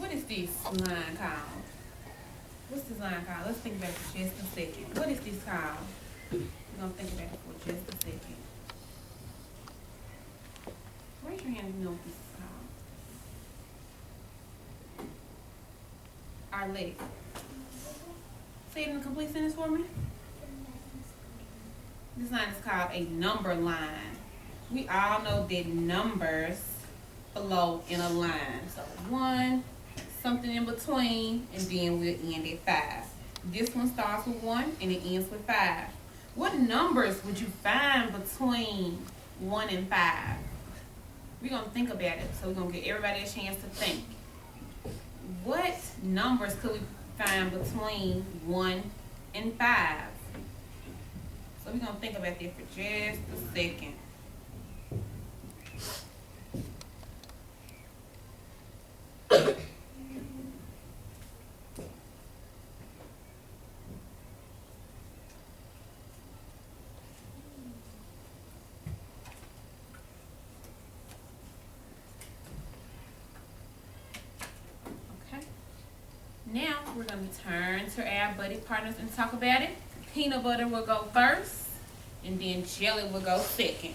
What is this line called? What's this line called? Let's think about it for just a second. What is this called? We're gonna think about it for just a second. Raise your hand if you know what this is called. Our leg. Say it in a complete sentence for me. This line is called a number line. We all know that numbers flow in a line. So 1, something in between, and then we'll end at 5. This one starts with 1 and it ends with 5. What numbers would you find between 1 and 5? We're going to think about it. So we're going to give everybody a chance to think. What numbers could we find between 1 and 5? So we're going to think about that for just a second. Now we're going to turn to our buddy partners and talk about it. Peanut butter will go first, and then jelly will go second.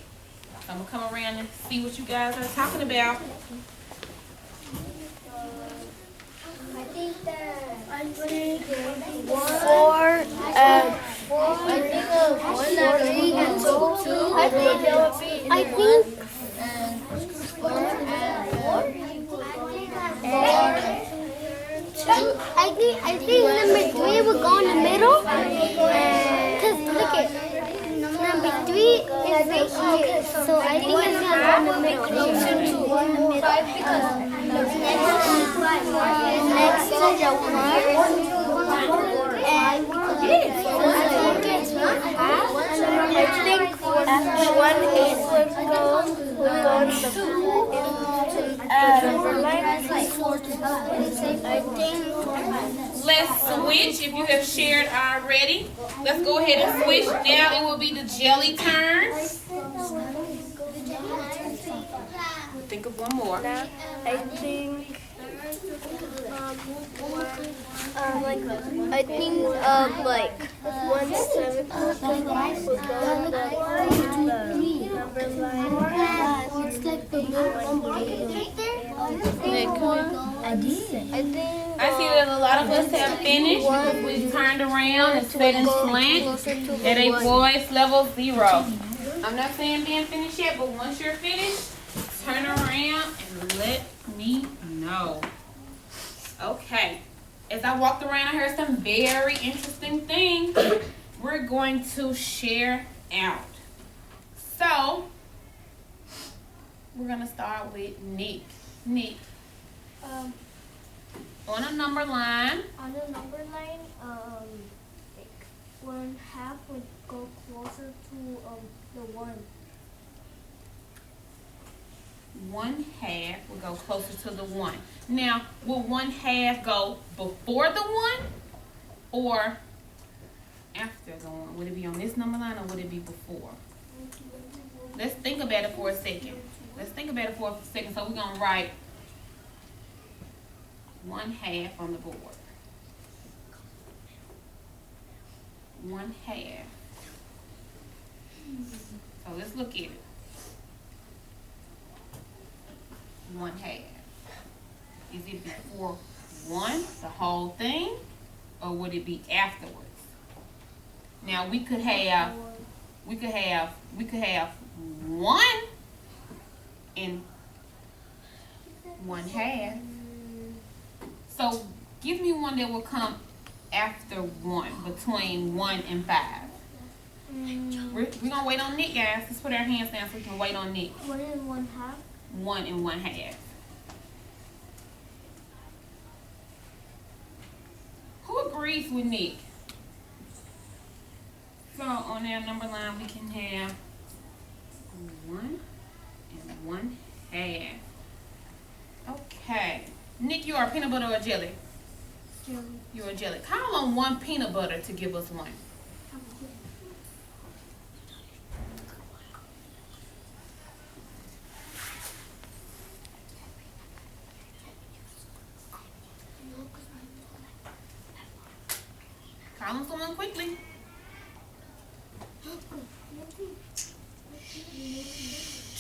So I'm going to come around and see what you guys are talking about. I think number 3 would go in the middle. Cause look at number 3 is right here. So I think it's gonna go in the middle. Closer to 1 next to the 1. And I think after 1 8 would go in the Let's switch if you have shared already. Let's go ahead and switch. Now it will be the jelly turn. Think of one more. I think like 1 7 will go on the number line. It's like the number. I see that a lot of us have finished because we turned around and sat in slant at a voice level 0. I'm not saying being finished yet, but once you're finished, turn around and let me know. Okay. As I walked around, I heard some very interesting things. We're going to share out. So, we're going to start with Nick. Nick. On a number line. On the number line, like 1/2 would go closer to the 1. 1/2 will go closer to the 1. Now, will 1/2 go before the 1 or after the 1? Would it be on this number line or would it be before? Let's think about it for a second. So we're going to write 1/2 on the board. 1/2. So let's look at it. 1/2. Is it before 1, the whole thing, or would it be afterwards? Now we could have 1 and 1/2. So give me one that will come after 1, between 1 and 5. We're gonna wait on Nick, guys. Let's put our hands down so we can wait on Nick. 1 and 1/2. 1 and 1/2. Who agrees with Nick? So on our number line we can have 1 and 1/2. Okay. Nick, you are peanut butter or jelly? Jelly. You're a jelly. Call on one peanut butter to give us one. Call on someone quickly.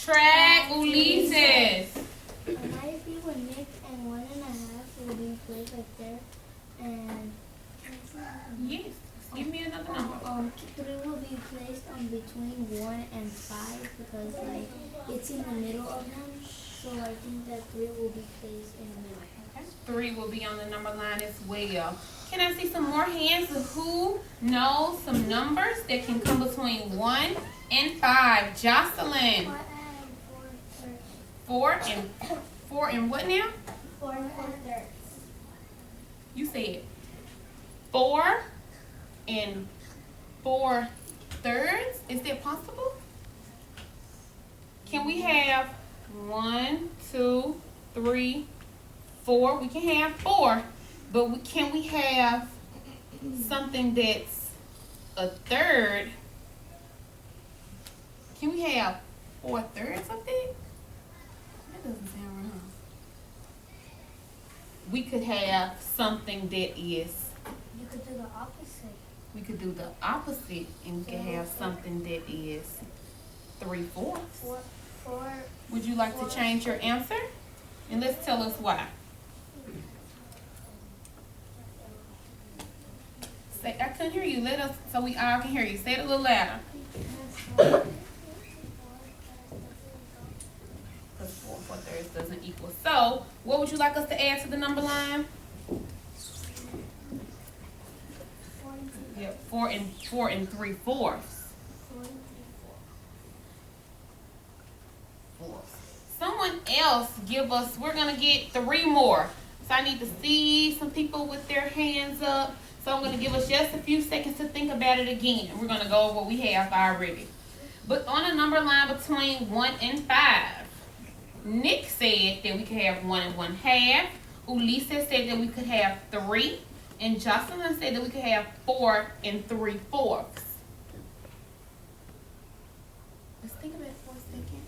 Track Ulises. My feet will mix and 1.5 will be placed right there. And Yes. Give me another number. 3 will be placed between 1 and 5 because like it's in the middle of them. So I think that 3 will be placed in the middle. Okay. 3 will be on the number line as well. Can I see some more hands of who knows some numbers that can come between 1 and 5? Jocelyn. 4 and what now? 4 and 4/3. You said 4 and 4/3. Is that possible? Can we have 1, 2, 3, 4? We can have 4, but can we have something that's a third? Can we have 4/3 of that? That doesn't sound right. We could have something that is. You could do the opposite. We could do the opposite, and we could have something that is 3/4. 4. Would you like to change your answer? And let's tell us why. Say, I couldn't hear you. Let us, so we all can hear you. Say it a little louder. Because 4 4/3 doesn't equal. So, what would you like us to add to the number line? Yeah, 4 and 3/4. 4. Someone else give us. We're gonna get 3 more. So I need to see some people with their hands up. So I'm gonna give us just a few seconds to think about it again. We're gonna go over what we have already. But on a number line between 1 and 5, Nick said that we could have 1 and 1/2. Ulisa said that we could have 3. And Jocelyn said that we could have 4 and 3/4. Let's think about it for a second.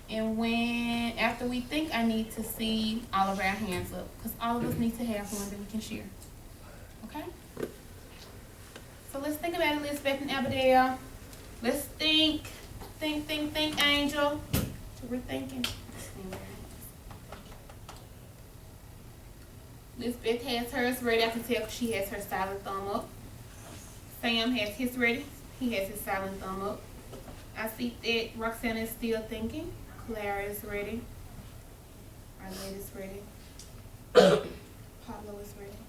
And after we think, I need to see all of our hands up. Because all of us need to have one that we can share. Okay? So let's think about it, Elizabeth and Abigail. Let's think, Angel. We're thinking. Elizabeth has hers ready. I can tell she has her silent thumb up. Sam has his ready. He has his silent thumb up. I see that Roxanne is still thinking. Clara is ready. Arlette is ready. Pablo is ready.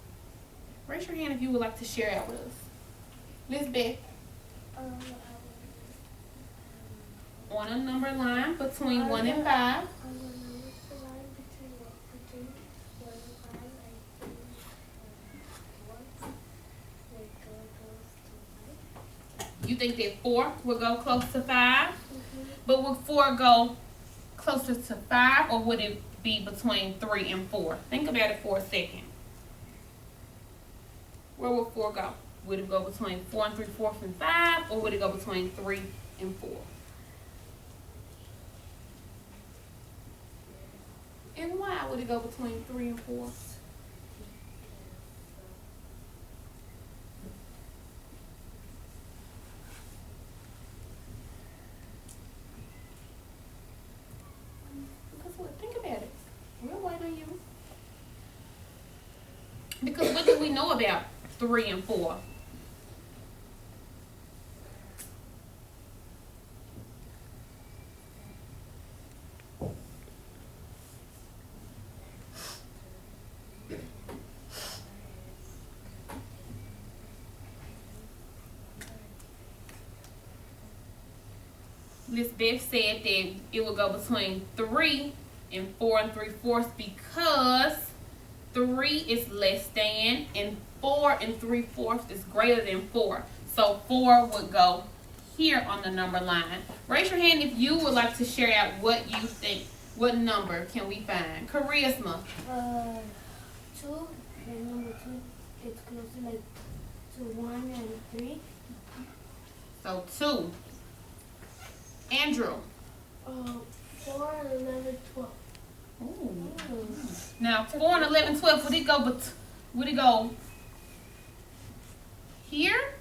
Raise your hand if you would like to share out with us. Elizabeth. On a number line between 1 and 5. You think that 4 will go close to 5? But would 4 go closer to 5, or would it be between 3 and 4? Think about it for a second. Where would 4 go? Would it go between 4 and 3/4 and 5, or would it go between 3 and 4? And why would it go between 3 and 4? Think about it. We'll wait on you. Because what do we know about 3 and 4? Miss Beth said that it would go between 3 and 4 and 3/4 because 3 is less than and 4 and 3/4 is greater than 4. So 4 would go here on the number line. Raise your hand if you would like to share out what you think. What number can we find? Charisma. 2. And number 2 is closer like to 1 and 3. So 2. Andrew. 4, 11, 12. Ooh. Now 4 and 11, 12. Would it go here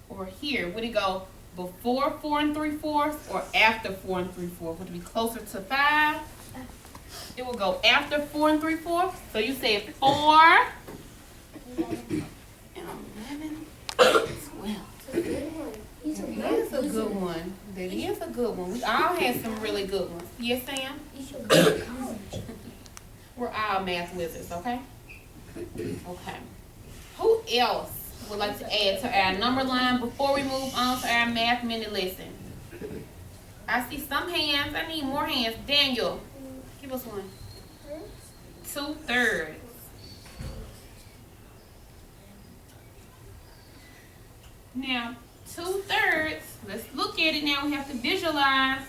or here? Would it go before 4 3/4 or after 4 3/4? Would it be closer to 5? It will go after 4 3/4. So you said 4 and 11, 12. That is a good one. That is a good one. We all had some really good ones. Yes, Sam? We're all math wizards, okay? Okay. Who else would like to add to our number line before we move on to our math minute lesson? I see some hands. I need more hands. Daniel, give us one. 2/3. Now, 2/3, let's look at it now. We have to visualize.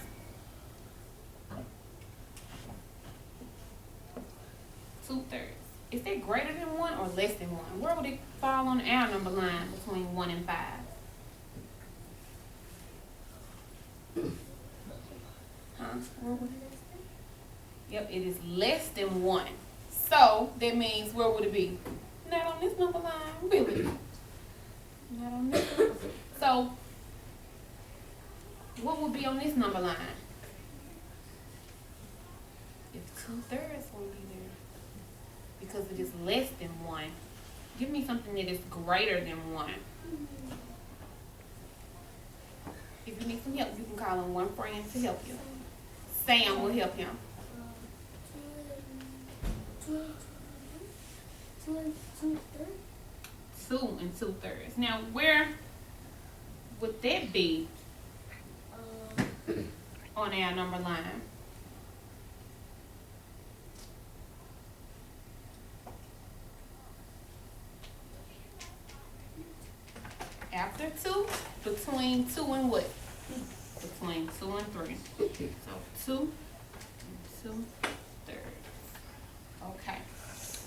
Two-thirds. Is that greater than 1 or less than 1? Where would it fall on our number line between 1 and 5? Where would it be? Yep, it is less than 1. So that means where would it be? Not on this number line, really. Not on this one. So what would be on this number line? If 2/3 won't be there. Because it is less than 1. Give me something that is greater than 1. If you need some help, you can call on one friend to help you. Sam will help him. 2 and 2/3. Now, where would that be on our number line? After 2, between 2 and what? Between 2 and 3. So 2 and 2/3. Okay.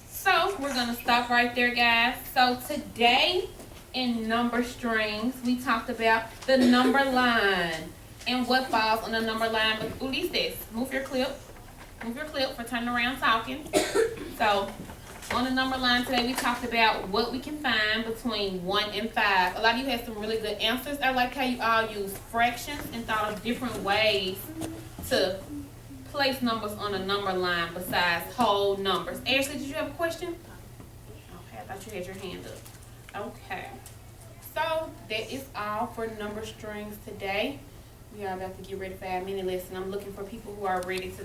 So we're gonna stop right there, guys. So today in number strings, we talked about the number line and what falls on the number line. But Ulysses, move your clip. Move your clip for turning around talking. So on the number line today, we talked about what we can find between 1 and 5. A lot of you had some really good answers. I like how you all used fractions and thought of different ways to place numbers on a number line besides whole numbers. Ashley, did you have a question? Okay, I thought you had your hand up. Okay. So that is all for number strings today. We are about to get ready for our mini lesson. I'm looking for people who are ready to